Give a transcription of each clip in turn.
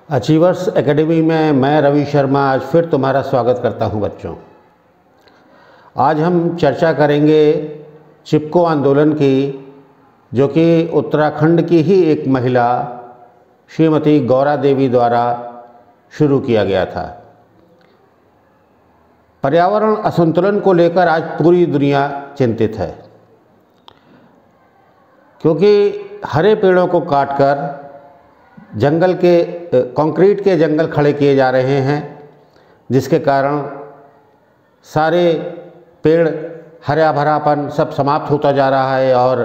Achievers academy में मैं रवि शर्मा आज फिर तुम्हारा स्वागत करता हूं बच्चों। आज हम चर्चा करेंगे चिपको आंदोलन की, जो कि उत्तराखंड की ही एक महिला श्रीमती गौरा देवी द्वारा शुरू किया गया था। पर्यावरण असंतुलन को लेकर आज पूरी दुनिया चिंतित है, क्योंकि हरे पेड़ों को काटकर जंगल के कंक्रीट के जंगल खड़े किए जा रहे हैं, जिसके कारण सारे पेड़ हरा भरापन सब समाप्त होता जा रहा है और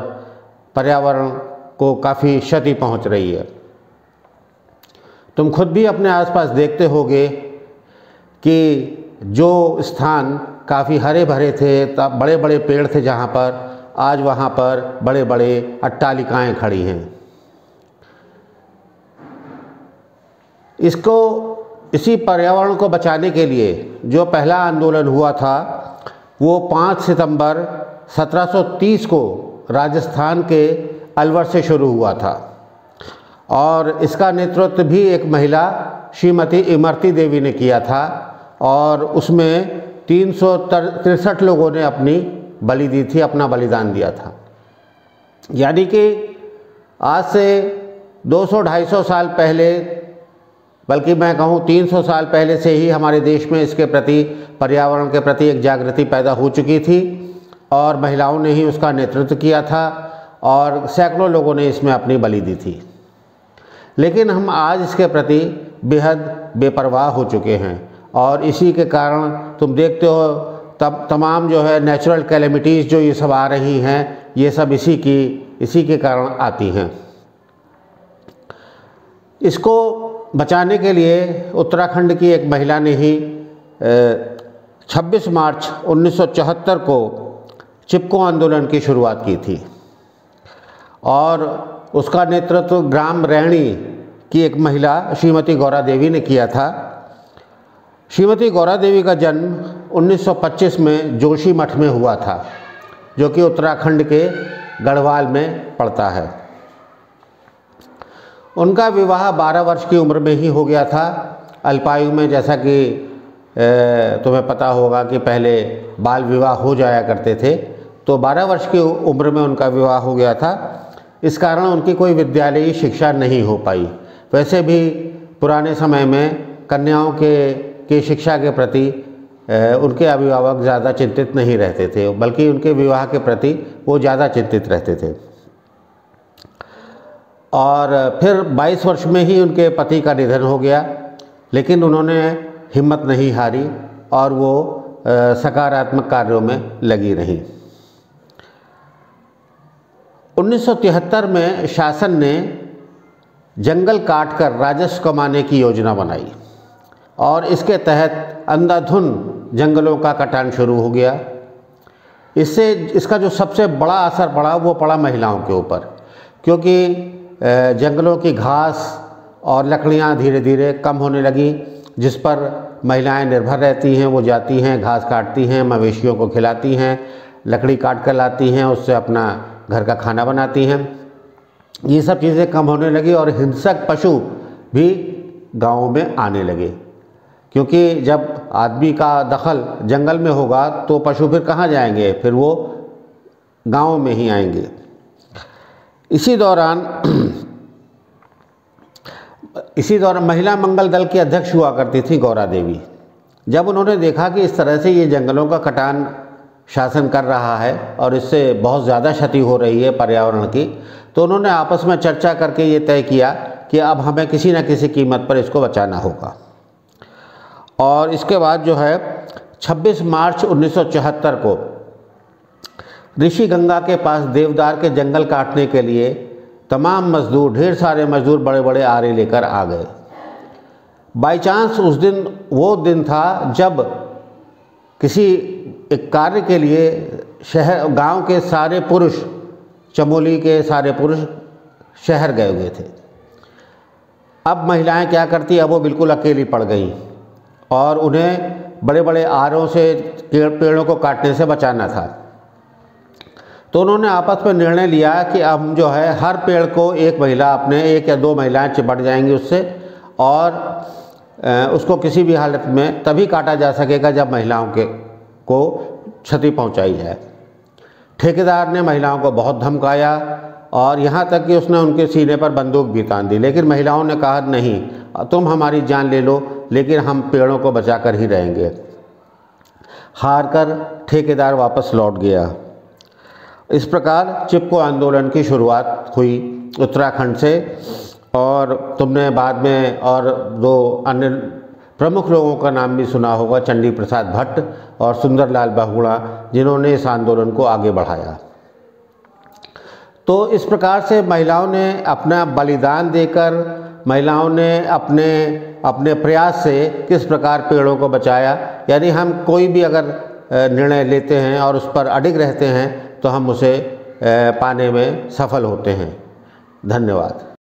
पर्यावरण को काफ़ी क्षति पहुंच रही है। तुम खुद भी अपने आसपास देखते होगे कि जो स्थान काफ़ी हरे भरे थे, तब बड़े बड़े पेड़ थे, जहां पर आज वहां पर बड़े बड़े अट्टालिकाएं खड़ी हैं। इसी पर्यावरण को बचाने के लिए जो पहला आंदोलन हुआ था वो 5 सितंबर 1730 को राजस्थान के अलवर से शुरू हुआ था, और इसका नेतृत्व भी एक महिला श्रीमती इमरती देवी ने किया था, और उसमें 363 लोगों ने अपनी बलि दी थी, अपना बलिदान दिया था। यानी कि आज से 200-250 साल पहले, बल्कि मैं कहूँ 300 साल पहले से ही हमारे देश में इसके प्रति, पर्यावरण के प्रति एक जागृति पैदा हो चुकी थी, और महिलाओं ने ही उसका नेतृत्व किया था, और सैकड़ों लोगं ने इसमें अपनी बलि दी थी। लेकिन हम आज इसके प्रति बेहद बेपरवाह हो चुके हैं, और इसी के कारण तुम देखते हो तमाम जो है नेचुरल कैलेमिटीज़ जो ये सब आ रही हैं, ये सब इसी के कारण आती हैं। इसको बचाने के लिए उत्तराखंड की एक महिला ने ही 26 मार्च 1974 को चिपको आंदोलन की शुरुआत की थी, और उसका नेतृत्व ग्राम रैणी की एक महिला श्रीमती गौरा देवी ने किया था। श्रीमती गौरा देवी का जन्म 1925 में जोशी मठ में हुआ था, जो कि उत्तराखंड के गढ़वाल में पड़ता है। उनका विवाह 12 वर्ष की उम्र में ही हो गया था, अल्पायु में। जैसा कि तुम्हें पता होगा कि पहले बाल विवाह हो जाया करते थे, तो 12 वर्ष की उम्र में उनका विवाह हो गया था। इस कारण उनकी कोई विद्यालयी शिक्षा नहीं हो पाई। वैसे भी पुराने समय में कन्याओं के शिक्षा के प्रति उनके अभिभावक ज़्यादा चिंतित नहीं रहते थे, बल्कि उनके विवाह के प्रति वो ज़्यादा चिंतित रहते थे। और फिर 22 वर्ष में ही उनके पति का निधन हो गया, लेकिन उन्होंने हिम्मत नहीं हारी और वो सकारात्मक कार्यों में लगी रहीं। 1973 में शासन ने जंगल काटकर राजस्व कमाने की योजना बनाई, और इसके तहत अंधाधुंध जंगलों का कटान शुरू हो गया। इसका जो सबसे बड़ा असर पड़ा वो पड़ा महिलाओं के ऊपर, क्योंकि जंगलों की घास और लकड़ियां धीरे धीरे कम होने लगी, जिस पर महिलाएं निर्भर रहती हैं। वो जाती हैं, घास काटती हैं, मवेशियों को खिलाती हैं, लकड़ी काट कर लाती हैं, उससे अपना घर का खाना बनाती हैं। ये सब चीज़ें कम होने लगी, और हिंसक पशु भी गाँवों में आने लगे, क्योंकि जब आदमी का दखल जंगल में होगा तो पशु फिर कहाँ जाएंगे, फिर वो गाँव में ही आएंगे। इसी दौरान महिला मंगल दल की अध्यक्ष हुआ करती थी गौरा देवी। जब उन्होंने देखा कि इस तरह से ये जंगलों का कटान शासन कर रहा है और इससे बहुत ज़्यादा क्षति हो रही है पर्यावरण की, तो उन्होंने आपस में चर्चा करके ये तय किया कि अब हमें किसी न किसी कीमत पर इसको बचाना होगा। और इसके बाद जो है 26 मार्च 1974 को ऋषि गंगा के पास देवदार के जंगल काटने के लिए तमाम मजदूर, ढेर सारे मजदूर बड़े बड़े आरे लेकर आ गए। बाई चांस उस दिन वो दिन था जब किसी एक कार्य के लिए गांव के सारे पुरुष, चमोली के सारे पुरुष शहर गए हुए थे। अब महिलाएं क्या करती, अब वो बिल्कुल अकेली पड़ गई, और उन्हें बड़े बड़े आरों से पेड़ों को काटने से बचाना था। तो उन्होंने आपस में निर्णय लिया कि अब जो है हर पेड़ को एक महिला, अपने 1 या 2 महिलाएं चिपट जाएंगी उससे, और उसको किसी भी हालत में तभी काटा जा सकेगा जब महिलाओं को क्षति पहुंचाई जाए। ठेकेदार ने महिलाओं को बहुत धमकाया और यहाँ तक कि उसने उनके सीने पर बंदूक भी तान दी, लेकिन महिलाओं ने कहा नहीं, तुम हमारी जान ले लो लेकिन हम पेड़ों को बचा कर ही रहेंगे। हार कर ठेकेदार वापस लौट गया। इस प्रकार चिपको आंदोलन की शुरुआत हुई उत्तराखंड से, और तुमने बाद में और दो अन्य प्रमुख लोगों का नाम भी सुना होगा, चंडी प्रसाद भट्ट और सुंदरलाल बहुगुणा, जिन्होंने इस आंदोलन को आगे बढ़ाया। तो इस प्रकार से महिलाओं ने अपना बलिदान देकर, महिलाओं ने अपने प्रयास से किस प्रकार पेड़ों को बचाया। यानी हम कोई भी अगर निर्णय लेते हैं और उस पर अडिग रहते हैं तो हम उसे पाने में सफल होते हैं। धन्यवाद।